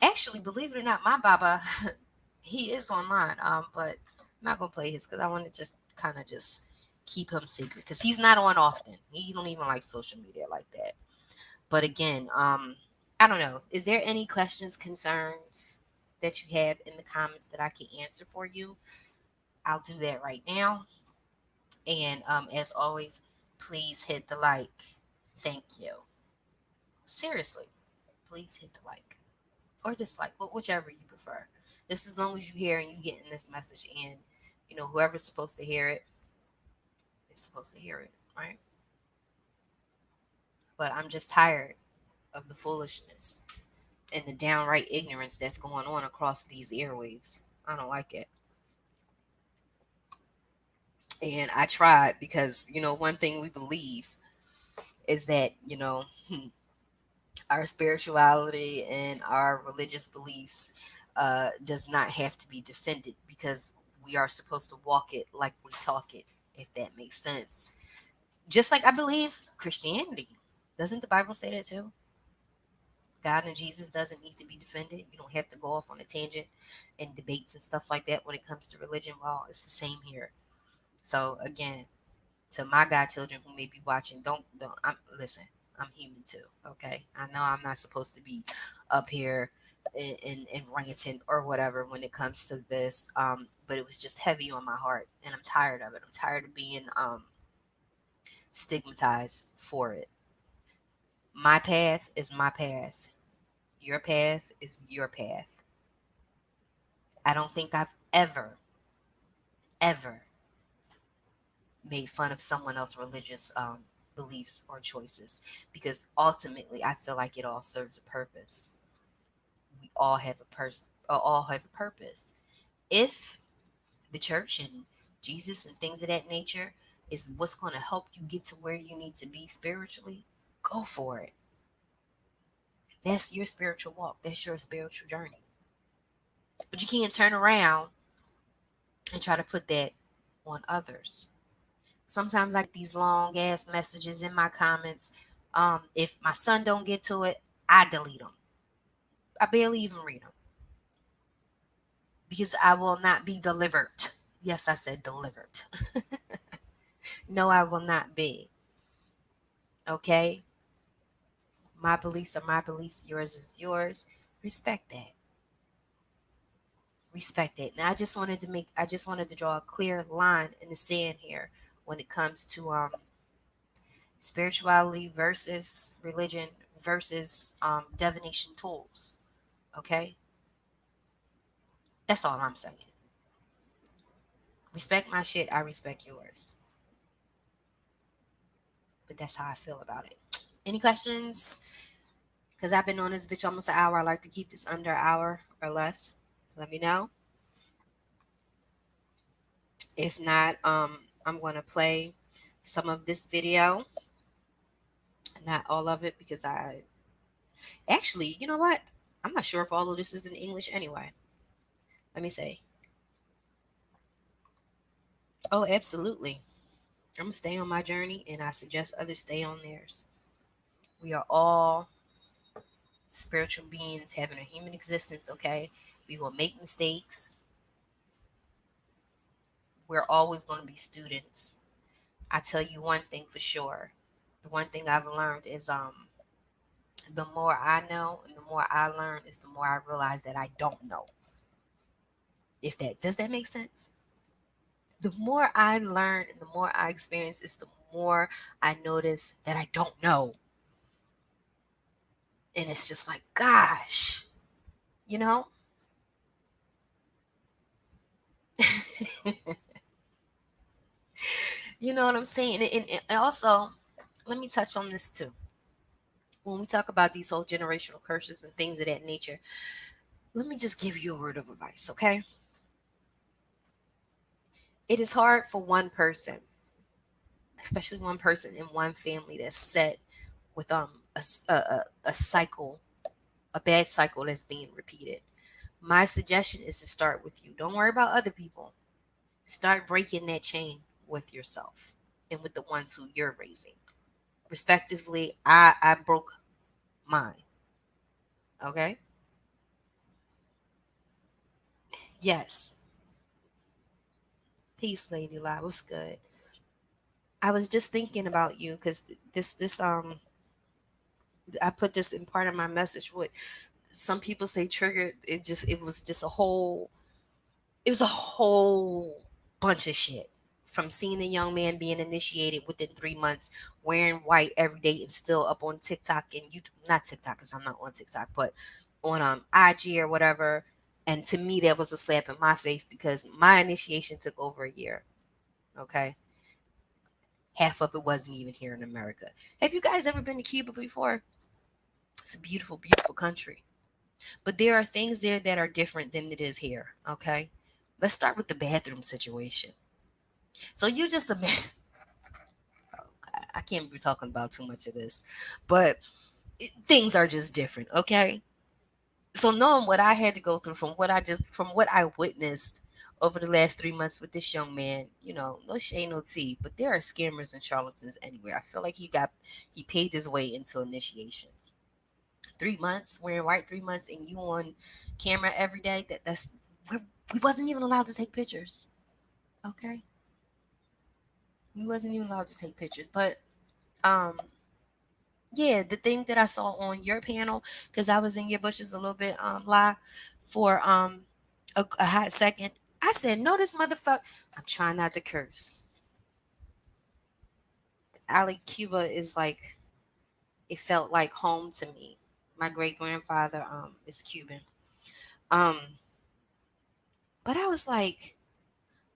Actually, believe it or not, my baba, he is online. But I'm not gonna play his because I want to just kind of just keep him secret because he's not on often. He don't even like social media like that. But again, I don't know. Is there any questions, concerns that you have in the comments that I can answer for you? I'll do that right now. And as always, please hit the like. Thank you. Seriously, please hit the like or dislike, whichever you prefer. Just as long as you hear and you getting this message, and whoever's supposed to hear it is supposed to hear it, right? But I'm just tired of the foolishness and the downright ignorance that's going on across these airwaves. I don't like it. And I tried because, one thing we believe is that, our spirituality and our religious beliefs does not have to be defended because we are supposed to walk it like we talk it, if that makes sense. Just like I believe Christianity. Doesn't the Bible say that too? God and Jesus doesn't need to be defended. You don't have to go off on a tangent and debates and stuff like that when it comes to religion. Well, it's the same here. So again, to my godchildren who may be watching, don't. Listen. I'm human too. Okay, I know I'm not supposed to be up here in ranting or whatever when it comes to this. But it was just heavy on my heart, and I'm tired of it. I'm tired of being stigmatized for it. My path is my path. Your path is your path. I don't think I've ever made fun of someone else's religious beliefs or choices because ultimately I feel like it all serves a purpose. We all have all have a purpose. If the church and Jesus and things of that nature is what's going to help you get to where you need to be spiritually, go for it. That's your spiritual walk. That's your spiritual journey. But you can't turn around and try to put that on others. Sometimes I get these long ass messages in my comments. If my son don't get to it, I delete them. I barely even read them because I will not be delivered. Yes, I said delivered. No, I will not be. Okay? My beliefs are my beliefs. Yours is yours. Respect that. Respect it. Now, I just wanted to draw a clear line in the sand here when it comes to spirituality versus religion versus divination tools. Okay? That's all I'm saying. Respect my shit, I respect yours. But that's how I feel about it. Any questions? Because I've been on this bitch almost an hour. I like to keep this under an hour or less. Let me know. If not, I'm going to play some of this video, not all of it, because I actually, you know what? I'm not sure if all of this is in English anyway. Let me say. Oh, absolutely. I'm gonna stay on my journey, and I suggest others stay on theirs. We are all spiritual beings having a human existence, okay? We will make mistakes. We're always going to be students. I tell you one thing for sure. The one thing I've learned is the more I know and the more I learn is the more I realize that I don't know. If that does that make sense? The more I learn and the more I experience is the more I notice that I don't know. And it's just like, gosh, you know? You know what I'm saying? And also, let me touch on this too. When we talk about these whole generational curses and things of that nature, let me just give you a word of advice, okay? It is hard for one person, especially one person in one family that's set with a cycle, a bad cycle that's being repeated. My suggestion is to start with you. Don't worry about other people. Start breaking that chain with yourself and with the ones who you're raising. Respectively, I broke mine. Okay? Yes. Peace, Lady Lie. What's good? I was just thinking about you because this I put this in part of my message. What some people say triggered. It was a whole bunch of shit. From seeing a young man being initiated within 3 months, wearing white every day, and still up on TikTok and YouTube, not TikTok because I'm not on TikTok, but on IG or whatever. And to me, that was a slap in my face because my initiation took over a year. Okay, half of it wasn't even here in America. Have you guys ever been to Cuba before? It's a beautiful, beautiful country. But there are things there that are different than it is here. Okay, let's start with the bathroom situation. So you just imagine. I can't be talking about too much of this, but things are just different. Okay, so knowing what I had to go through from what I witnessed over the last 3 months with this young man, no shade, no tea, but there are scammers and charlatans anywhere. I feel like he paid his way into initiation. 3 months wearing white, 3 months, and you on camera every day. We wasn't even allowed to take pictures. Okay, we wasn't even allowed to take pictures, but um yeah, the thing that I saw on your panel, because I was in your bushes a little bit live for a hot second. I said, no, this motherfucker. I'm trying not to curse. Ali Cuba is like, it felt like home to me. My great grandfather is Cuban. Um, but I was like,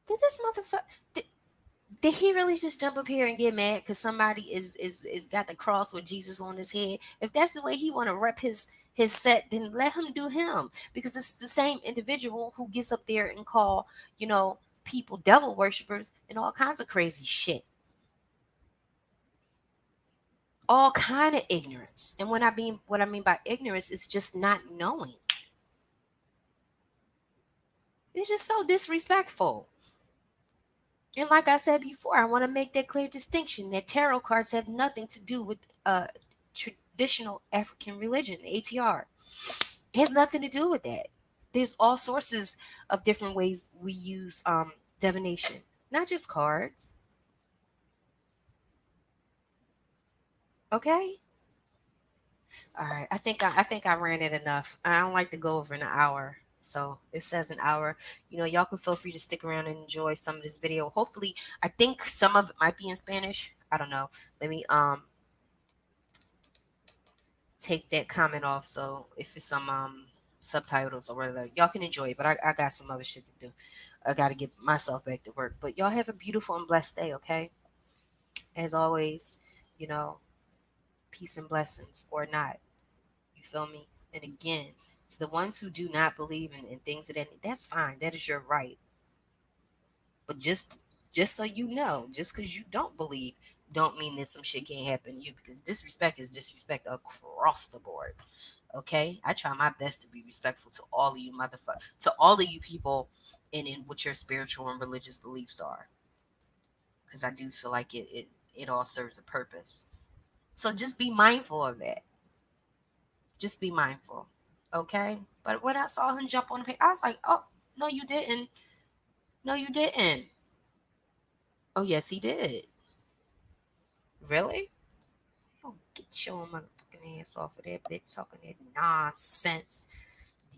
did this motherfucker? Did he really just jump up here and get mad because somebody is got the cross with Jesus on his head? If that's the way he want to rep his set, then let him do him, because it's the same individual who gets up there and call people devil worshippers and all kinds of crazy shit, all kind of ignorance. And what I mean by ignorance is just not knowing. It's just so disrespectful. And like I said before, I want to make that clear distinction that tarot cards have nothing to do with traditional African religion, ATR. It has nothing to do with that. There's all sources of different ways we use divination, not just cards. Okay? All right. I think I ran it enough. I don't like to go over an hour. So it says an hour. Y'all can feel free to stick around and enjoy some of this video. Hopefully, I think some of it might be in Spanish. I don't know. Let me take that comment off. So if it's some subtitles or whatever, y'all can enjoy it. But I got some other shit to do. I got to get myself back to work. But y'all have a beautiful and blessed day. Okay. As always, you know, peace and blessings or not. You feel me? And again, to the ones who do not believe in things of that, that's fine. That is your right. But just Just so you know, just because you don't believe, don't mean that some shit can't happen to you, because disrespect is disrespect across the board. Okay, I try my best to be respectful to all of you to all of you people, and in what your spiritual and religious beliefs are, because I do feel like it all serves a purpose. So just be mindful of that. Just be mindful, okay? But when I saw him jump on the page, I was like, oh no, you didn't. No, you didn't. Oh yes, he did. Really? Oh, get your motherfucking ass off of that bitch talking that nonsense.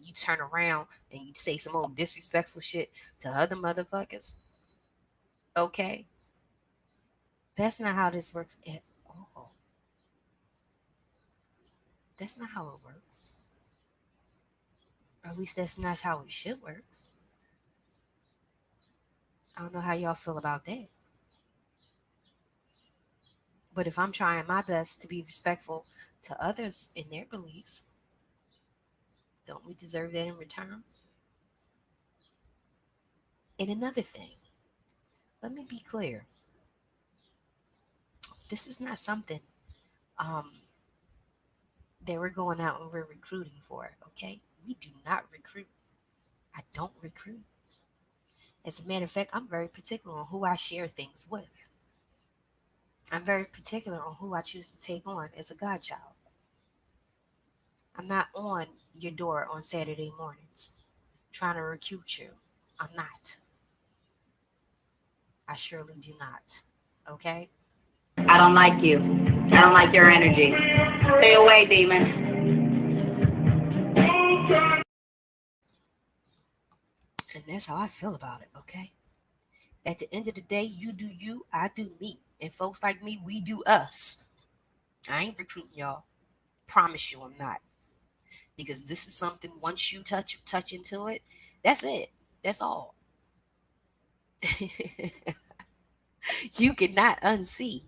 You turn around and you say some old disrespectful shit to other motherfuckers. Okay? That's not how this works at all. That's not how it works. Or at least that's not how it should work. I don't know how y'all feel about that. But if I'm trying my best to be respectful to others in their beliefs, don't we deserve that in return? And another thing, let me be clear. This is not something um, that we're going out and we're recruiting for, okay? We do not recruit. I don't recruit. As a matter of fact, I'm very particular on who I share things with. I'm very particular on who I choose to take on as a godchild. I'm not on your door on Saturday mornings trying to recruit you. I'm not. I surely do not. Okay? I don't like you. I don't like your energy. Stay away, demon. And that's how I feel about it, okay? At the end of the day, you do you, I do me. And folks like me, we do us. I ain't recruiting y'all. Promise you I'm not. Because this is something, once you touch into it, that's it. That's all. You cannot unsee.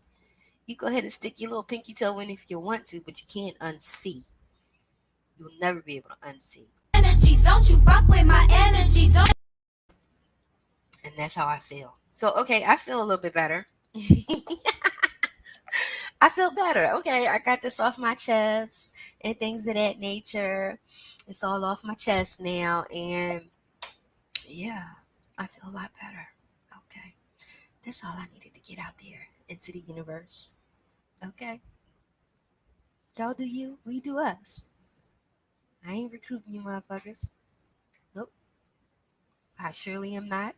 You go ahead and stick your little pinky toe in if you want to, but you can't unsee. You'll never be able to unsee. Energy, don't you fuck with my energy. Don't. And that's how I feel. So, okay, I feel a little bit better. I feel better. Okay, I got this off my chest and things of that nature. It's all off my chest now. And yeah, I feel a lot better. Okay, that's all I needed to get out there into the universe. Okay, y'all do you, we do us. I ain't recruiting you motherfuckers. Nope, I surely am not.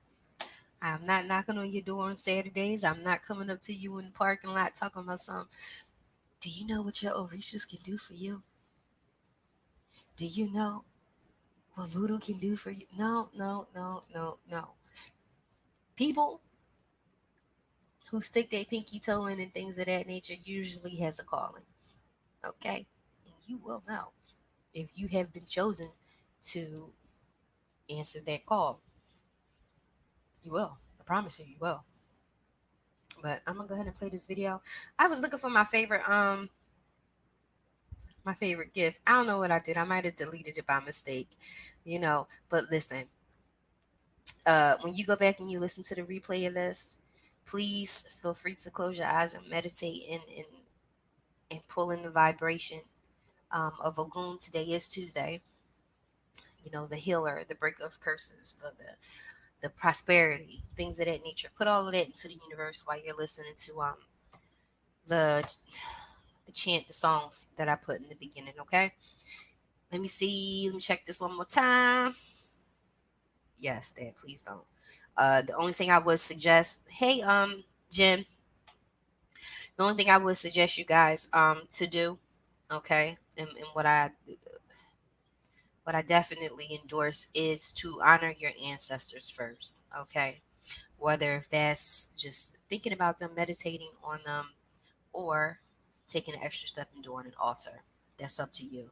I'm not knocking on your door on Saturdays. I'm not coming up to you in the parking lot talking about something. Do you know what your Orishas can do for you? Do you know what voodoo can do for you? No, no, no, no, no. People who stick their pinky toe in and things of that nature usually has a calling. Okay? And you will know if you have been chosen to answer that call. You will. I promise you, you will. But I'm gonna go ahead and play this video. I was looking for my favorite gift. I don't know what I did. I might have deleted it by mistake, But listen, when you go back and you listen to the replay of this, please feel free to close your eyes and meditate and pull in the vibration of Ogun. Today is Tuesday. The healer, the breaker of curses, the prosperity, things of that nature. Put all of that into the universe while you're listening to the the chant, the songs that I put in the beginning. Okay. Let me see. Let me check this one more time. Yes, Dad, please don't. The only thing I would suggest, hey, Jim, the only thing I would suggest you guys to do, okay, and what I definitely endorse is to honor your ancestors first, okay? Whether if that's just thinking about them, meditating on them, or taking an extra step and doing an altar. That's up to you.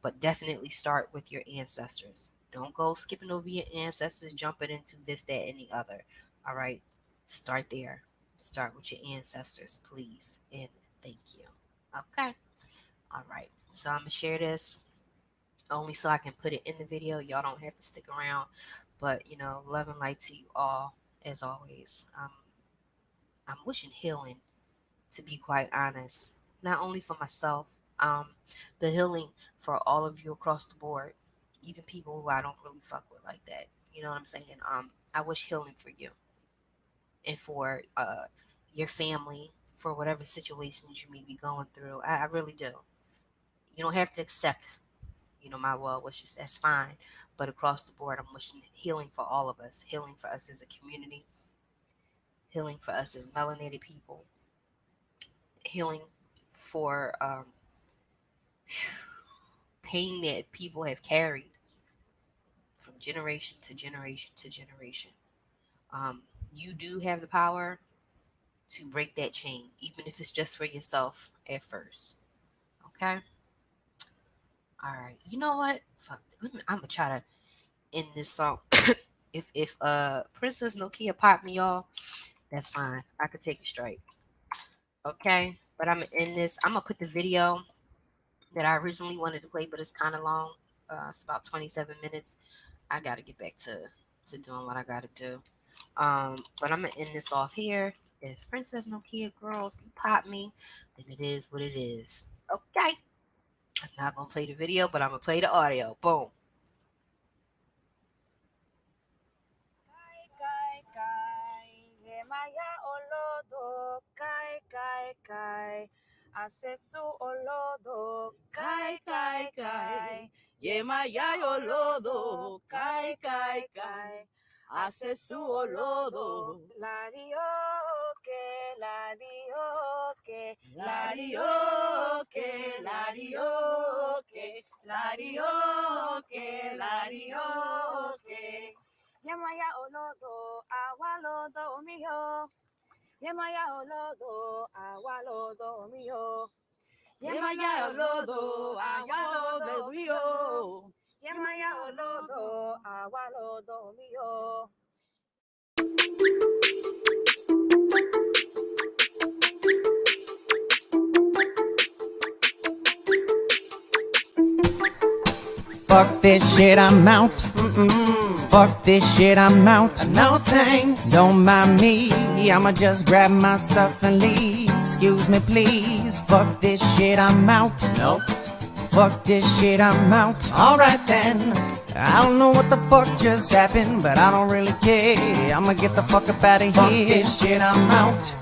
But definitely start with your ancestors. Don't go skipping over your ancestors, jumping into this, that, and the other. All right? Start there. Start with your ancestors, please. And thank you. Okay? All right. So I'm going to share this only so I can put it in the video. Y'all don't have to stick around. But, love and light to you all, as always. I'm wishing healing, to be quite honest, not only for myself, the healing for all of you across the board, even people who I don't really fuck with like that. You know what I'm saying? I wish healing for you and for your family, for whatever situations you may be going through. I really do. You don't have to accept, my well wishes. That's fine. But across the board, I'm wishing healing for all of us, healing for us as a community, healing for us as melanated people, healing for pain that people have carried from generation to generation to generation. You do have the power to break that chain, even if it's just for yourself at first. Okay? All right. You know what? Fuck. I'm gonna try to end this song. if Princess Nokia pop me off, that's fine. I could take it straight. Okay? But I'm gonna end this. I'm gonna put the video that I originally wanted to play, but it's kind of long. It's about 27 minutes. I gotta get back to doing what I gotta do. But I'm gonna end this off here. If Princess Nokia girl, if you pop me, then it is what it is. Okay. I'm not gonna play the video, but I'm gonna play the audio. Boom. Asesu olodo, kai kai kai. Yemaya olodo, kai kai kai. Asesu olodo, ladio ke, ladio ke, ladio ke, ladio ke, ladio ke, ladio ke. Yemaya olodo, awalodo miyo. Yemaya olodo, awalodo miyo. Yemaya olodo, awalodo miyo. Yemaya olodo, awalodo miyo. Fuck this shit, I'm out. Fuck this shit, I'm out. No thanks. Don't mind me. I'ma just grab my stuff and leave. Excuse me, please. Fuck this shit, I'm out. Nope. Fuck this shit, I'm out. Alright then. I don't know what the fuck just happened, but I don't really care. I'ma get the fuck up out of here. Fuck this shit, I'm out.